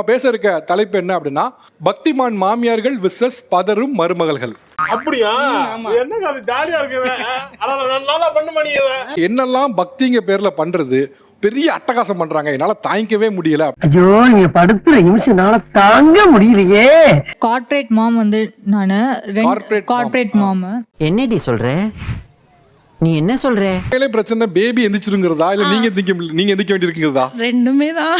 பேச இருக்க தலைப்பு என்ன அப்படின்னா பக்திமான் மாமியார்கள் விசஸ் பதரும் மருமகள்கள். அப்படியா? என்னங்க அது ஜாலியா இருக்குது. நல்லா பண்ண மாட்டீங்க. என்னெல்லாம் பக்திங்க பேர்ல பண்றது, பெரிய அட்டகாசம் பண்றாங்க. என்னால தாங்கிக்கவே முடியல. ஐயோ நீங்க படுத்துற நிமிஷம்னால தாங்க முடியலையே. கார்ப்பரேட் மாம் வந்து நானு கார்ப்பரேட் மாம். என்னடி சொல்ற? நீ என்ன சொல்ற? பிரச்சனை பேபி எந்திரிச்சிருங்கிறதா இல்ல நீங்க எந்திரிக்க வேண்டியிருக்கிறதா? ரெண்டுமே தான்.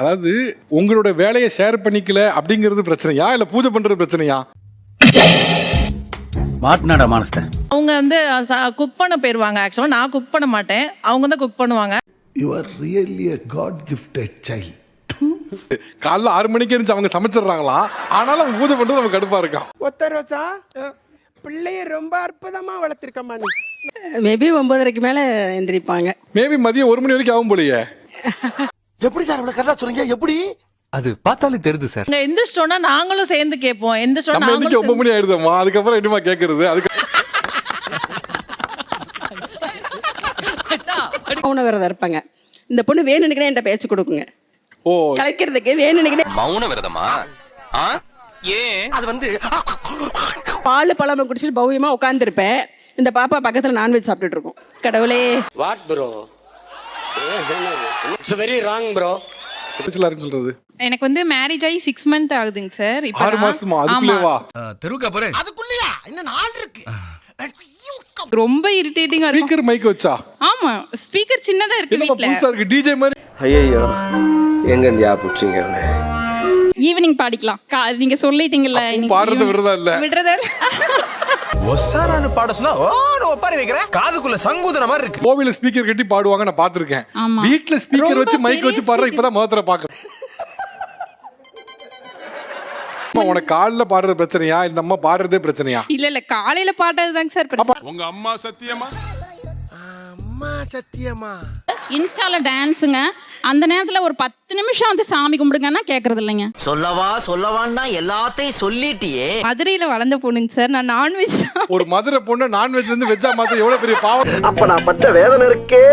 அதாவது உங்களோட வேலையை ஷேர் பண்ணிக்கல அப்படிங்கிறது பிரச்சனையா இல்ல பூஜை பண்றது பிரச்சனையா? மாட்னாடா மானஸ்த. அவங்க வந்து குக் பண்ண போயிருவாங்க. ஆக்சுவலா நான் குக் பண்ண மாட்டேன், அவங்க தான் குக் பண்ணுவாங்க. You are really a God gifted child. காலைல 6 மணிக்கு இருந்துச்சு அவங்க சமைச்சிடுறாங்களா, ஆனாலும் அவங்க பூஜை பண்றது நமக்கு கடுப்பா இருக்கான். ஒத்த ரோசா பிள்ளைய ரொம்ப அற்புதமா வளர்த்திருக்கமா நீ. மேபி 9:30 மேல எந்திரிப்பாங்க. மேபி மதியம் 1 மணி வரைக்கும் ஆகும் போலயே. எப்படி சார் இவ்வளவு கரெக்டா சொல்றீங்க? எப்படி? அது பார்த்தாலே தெரியுது சார். இங்க எந்திரிச்சிட்டோம்னா நாங்களும் சேர்ந்து கேட்போம். எந்திரிச்சோம்னா நம்ம எந்திரிக்க 9 மணி ஆயிடுதம்மா, அதுக்கப்புறம் என்னமா கேட்கறது? அதுக்கு மௌன விரதம் இருப்பாங்க. இந்த பொண்ணு வேணும்னுக்கே என்கிட்ட பேச்சு கொடுக்குங்க. ஓ கலைக்கிறதுக்கு வேணும்னுக்கே மௌன விரதமா? ஏன்? அது வந்து பால் பழமை குடிச்சிட்டு பவ்யமா உட்கார்ந்துருப்பேன். இந்த பாப்பா பக்கத்துல நான்வெஜ் சாப்பிட்டுட்டு இருக்கும். கடவுளே. What bro? It's very wrong bro. சொல்றது எனக்கு வந்து மேரேஜ் ஆகி 6 மந்த் ஆகுதுங்க சார். 6 மாசமா? அதுக்குள்ளேவா? தெருவுக்கு போறே. அதுக்குள்ளயா? இன்னும் நாள் இருக்கு. ரொம்ப இரிட்டேட்டிங்கா இருக்கு. ஸ்பீக்கர் மைக் வச்சா? ஆமா, ஸ்பீக்கர் சின்னதா இருக்கு வீட்ல. புதுசா இருக்கு டிஜே மாதிரி. ஐயோ எங்க இருந்து ஆப்புச்சீங்க? ஈவினிங் பாடிக்கலாம். நீங்க சொல்லிட்டீங்கல்ல, பாடுறது விடுறதா இல்ல. ஒசாரான்னு பாட சொன்னா ஓ ஒப்பாரி வைக்கிறேன். காதுக்குள்ள சங்கூதன மாதிரி இருக்கு. கோவில ஸ்பீக்கர் கட்டி பாடுவாங்க, நான் பாத்துர்க்கேன். வீட்ல ஸ்பீக்கர் வச்சு மைக் வச்சு பாடுற இப்பதான் முதல்ல பாக்குறேன். உனக்கு காலைல பாடுறது பிரச்சனையா இந்த அம்மா பாடுறதே பிரச்சனையா? இல்ல காலையில பாடுறதுதாங்க சார் பிரச்சனை. உங்க அம்மா சத்தியமா? அம்மா சத்தியமா? இன்ஸ்டால டான்ஸுங்க. அந்த நேரத்துல ஒரு 10 நிமிஷம் வந்து சாமி கும்பிடுங்கன்னா கேக்குறது இல்லைங்க. சொல்லவான்னா எல்லாத்தையும் சொல்லிட்டியே. மதுரையில வளர்ந்த பொண்ணுங்க சார். நான் நான்வெஜ் ஒரு மதுரை பொண்ணு நான்வெஜ்ல இருந்து வெஜ்ஜா மாத்த எவ்வளவு பெரிய பாவம். அப்ப நான் பட்ட வேதனை இருக்கே,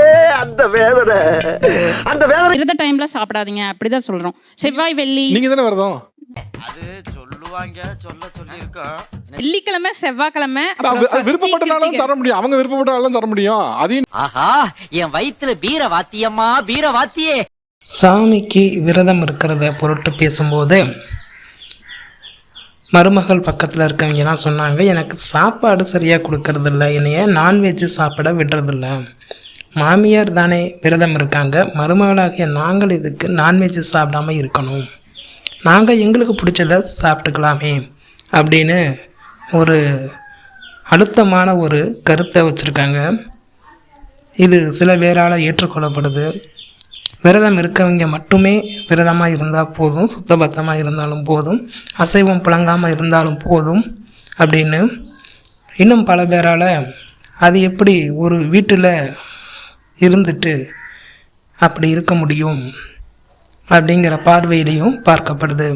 அந்த வேதனை இருந்த டைம்ல சாப்பிடாதீங்க அப்படிதான் சொல்றோம். செவ்வாய் வெள்ளி நீங்க தானே வரதும். அது சொல்லுவாங்க, சொல்லிருக்கோம். வெள்ளிக்கிழமை செவ்வாய்க்கிழமை விருப்பப்பட்டனாலும் தர முடியும், அவங்க விருப்பப்பட்டாலும் தர முடியும். அதையும் ஆஹா என் வயித்துல பீர வாத்தியம்மா பீர வாத்தியே. சாமிக்கு விரதம் இருக்கிறத பொருட்டு பேசும்போது மருமகள் பக்கத்தில் இருக்கவங்கலாம் சொன்னாங்க, எனக்கு சாப்பாடு சரியாக கொடுக்கறதில்ல, என்னைய நான்வெஜ்ஜு சாப்பிட விடுறதில்ல. மாமியார் தானே விரதம் இருக்காங்க, மருமகளாகிய நாங்கள் இதுக்கு நான்வெஜ்ஜு சாப்பிடாமல் இருக்கணும், நாங்கள் எங்களுக்கு பிடிச்சதை சாப்பிட்டுக்கலாமே அப்படின்னு ஒரு அழுத்தமான ஒரு கருத்தை வச்சுருக்காங்க. இது சில பேரால் ஏற்றுக்கொள்ளப்படுது. விரதம் இருக்கவங்க மட்டுமே விரதமாக இருந்தால் போதும், சுத்தபத்தமாக இருந்தாலும் போதும், அசைவம் புழங்காமல் இருந்தாலும் போதும் அப்படின்னு. இன்னும் பல பேரால் அது எப்படி ஒரு வீட்டில் இருந்துட்டு அப்படி இருக்க முடியும் அப்படிங்கிற பார்வையிலையும் பார்க்கப்படுது.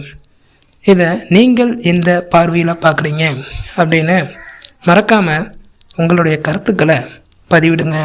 இதை நீங்கள் எந்த பார்வையில் பார்க்குறீங்க அப்படின்னு மறக்காமல் உங்களுடைய கருத்துக்களை பதிவிடுங்க.